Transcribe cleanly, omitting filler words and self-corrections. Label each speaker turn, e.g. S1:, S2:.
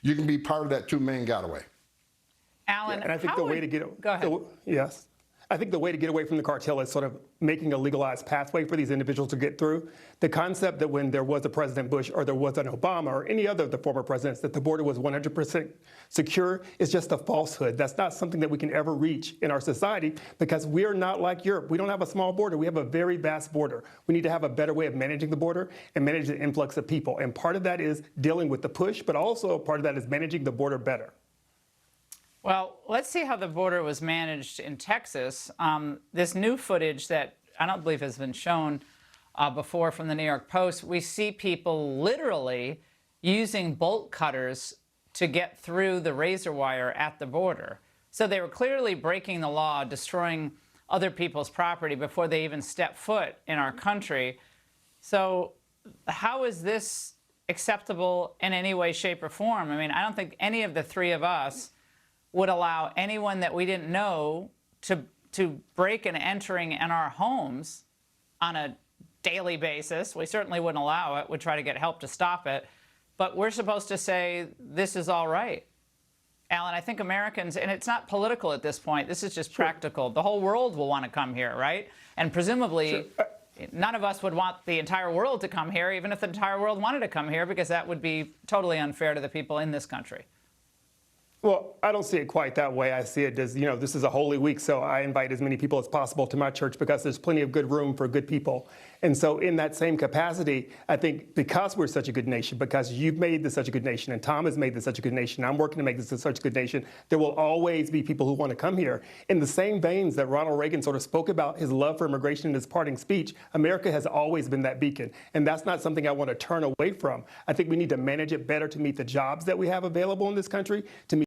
S1: you can be part of that 2 million getaway.
S2: Alan,
S3: and I think the way to get
S2: go ahead.
S3: Yes. I think the way to get away from the cartel is sort of making a legalized pathway for these individuals to get through. The concept that when there was a President Bush or there was an Obama or any other of the former presidents that the border was 100% secure is just a falsehood. That's not something that we can ever reach in our society because we are not like Europe. We don't have a small border. We have a very vast border. We need to have a better way of managing the border and manage the influx of people. And part of that is dealing with the push, but also part of that is managing the border better.
S2: Well, let's see how the border was managed in Texas. This new footage that I don't believe has been shown before from the New York Post, we see people literally using bolt cutters to get through the razor wire at the border. So they were clearly breaking the law, destroying other people's property before they even step foot in our country. So how is this acceptable in any way, shape, or form? I mean, I don't think any of the three of us would allow anyone that we didn't know to break and entering in our homes on a daily basis. We certainly wouldn't allow it. We'd try to get help to stop it. But we're supposed to say this is all right. Alan, I think Americans, and it's not political at this point, this is just practical. The whole world will want to come here, right? And presumably, none of us would want the entire world to come here, even if the entire world wanted to come here, because that would be totally unfair to the people in this country.
S3: Well, I don't see it quite that way. I see it as, you know, this is a holy week, so I invite as many people as possible to my church because there's plenty of good room for good people. And so in that same capacity, I think because we're such a good nation, because you've made this such a good nation, and Tom has made this such a good nation, I'm working to make this such a good nation, there will always be people who want to come here. In the same veins that Ronald Reagan sort of spoke about his love for immigration in his parting speech, America has always been that beacon. And that's not something I want to turn away from. I think we need to manage it better to meet the jobs that we have available in this country, to meet